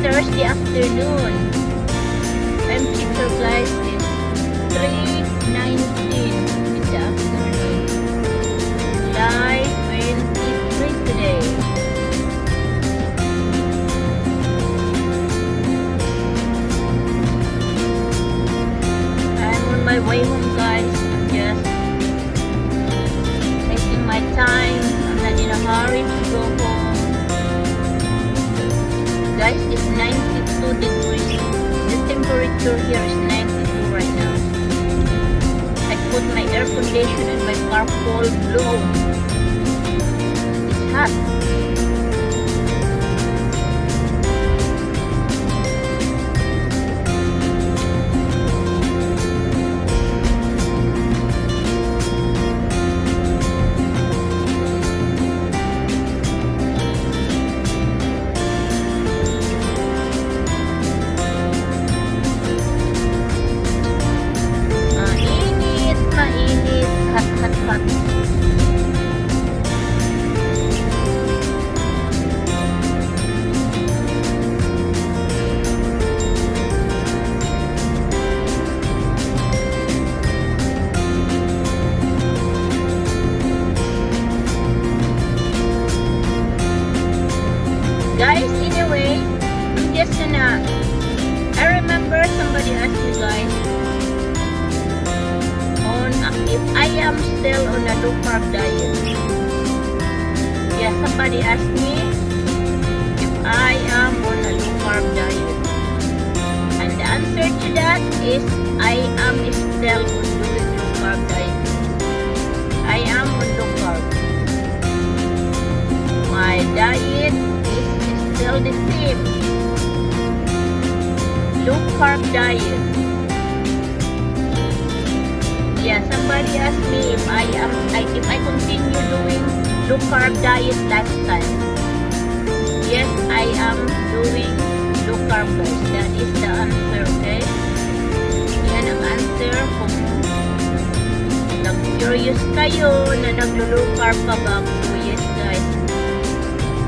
Thursday afternoon. Temperature guys is 3:19 in the afternoon. July 23 today. I'm on my way home guys. I'm just taking my time. I'm not in a hurry to go home. Guys, it's 92 degrees. The temperature here is 92 right now. I put my air conditioner in my car full blown. It's hot. Guys, anyway, I'm just gonna, I remember somebody asked me guys, on if I am still on a low carb diet. Yeah, somebody asked me if I am on a low carb diet. And the answer to that is, I am still on doing low carb diet. I am on low carb. My diet still the same. Low carb diet. Yeah, somebody asked me if I continue doing low carb diet lifestyle. Yes, I am doing low carb guys. That is the answer, okay? Yan ang answer kung nag-curious kayo na naglo-low carb pa ba ako. Yes guys,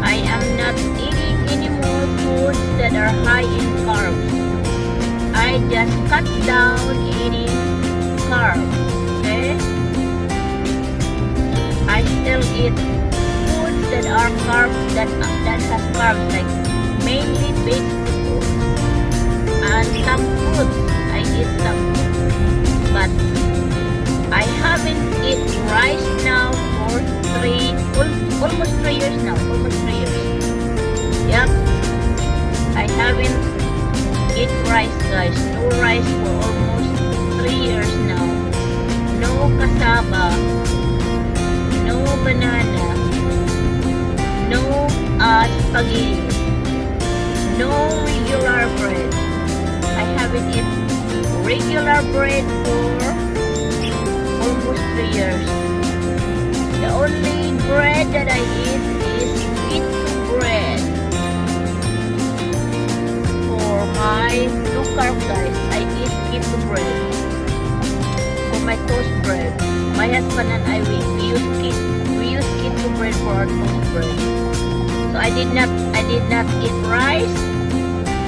I am not eating any more foods that are high in carbs. I just cut down eating carbs, okay? I still eat foods that are carbs, that has carbs, like mainly vegetables and some fruits. I eat some, but I haven't eat rice now for almost 3 years now. Almost 3 years. Yep. I haven't eat rice guys. No rice for almost 3 years now. No cassava. No banana. No spaghetti. No regular bread. I haven't eat regular bread for almost 3 years. The only bread that I eat is keto bread. For my low carb guys, I eat keto bread. For my toast bread, my husband and I we use keto bread for our toast bread. So I did not eat rice.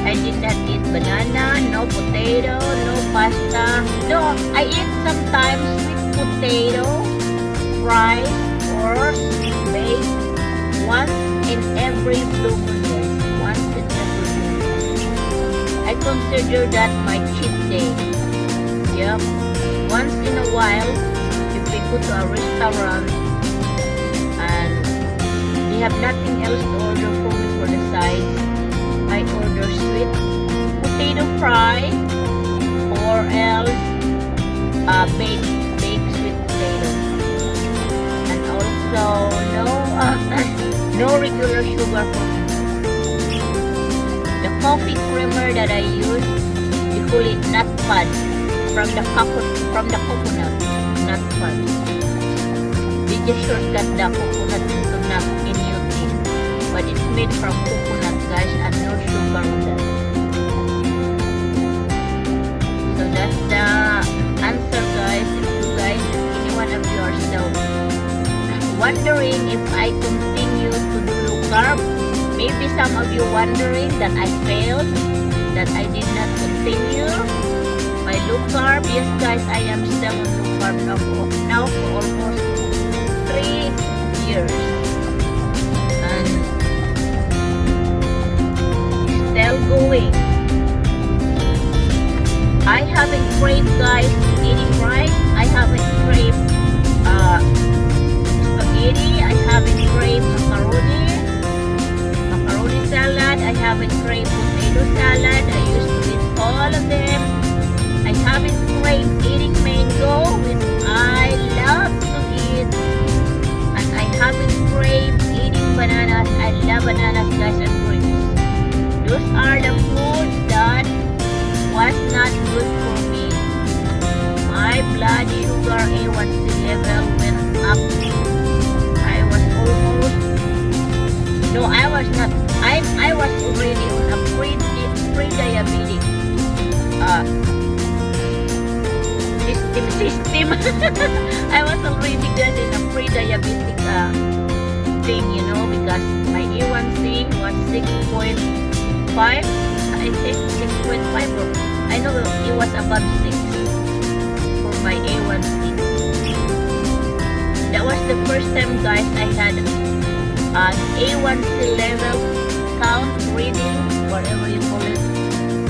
I did not eat banana, no potato, no pasta. No, I eat sometimes sweet potato, fried or baked once in every blue moon days. Once in every blue moon. I consider that my cheat day. Yep. Once in a while, if we go to a restaurant and we have nothing else to order for me for the sides, I order sweet potato fry or else baked sweet potato. And also no no regular sugar for me. The coffee creamer that I use, we call it nut fudge from the coconut nut fudge. They just shortcut the coconut into nut in UT, but it's made from coconut, guys, and no sugar on that. So that's the answer, guys. If you guys, any one of you are still wondering if I continue to do low carb, maybe some of you wondering that I failed, that I did not continue my low carb. Yes, guys, I am still on low carb now for almost 3 years, and still going. I haven't craved, guys, eating rice. I haven't craved spaghetti. I haven't craved macaroni salad. I haven't craved potato salad. I used to eat all of them. I haven't craved eating mango, which I love to eat. And I haven't craved eating bananas. I love bananas, guys, and grapes. Those are the foods that was not good for me. My blood sugar A1C level went up. I was almost, no, I was not, I was already on a pre-diabetic system. I was already just in a pre-diabetic thing, you know, because my A1C was 6.5, I think 6.5, or I know it was above 6 for my A1C. That was the first time, guys, I had an A1C level count reading, whatever you call it,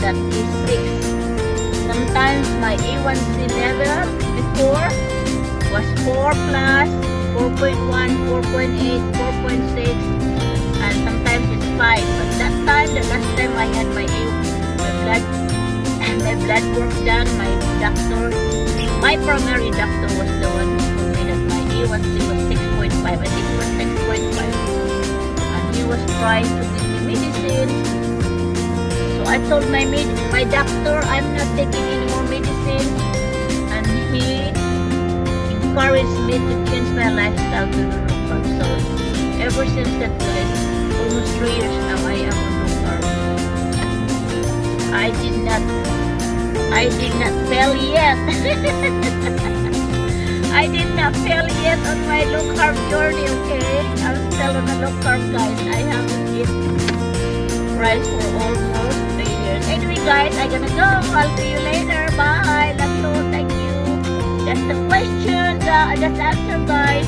that is 6. Sometimes my A1C level before was 4 plus, 4.1, 4.8, 4.6, and sometimes it's 5. But that time, the last time I had my blood work done, my primary doctor was the one who told me that my A1C was 6.5. I think it was 6.5. And he was trying to give me medicine. So I told my doctor I'm not taking any more medicine. And he encouraged me to change my lifestyle to low carb. So ever since that, guys, almost 3 years now, I am on low carb. I did not fail yet. I did not fail yet on my low carb journey, okay? I'm still on a low carb, guys. I haven't eaten rice for almost 3 years. Anyway, guys, I'm gonna go. I'll see you later. Bye. Love you. Thank you. That's the question. That's the answer, guys.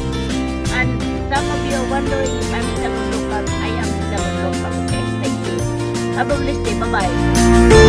And some of you are wondering if I'm still on low carb. I am still on low carb, okay? Thank you. Have a blessed day. Bye-bye.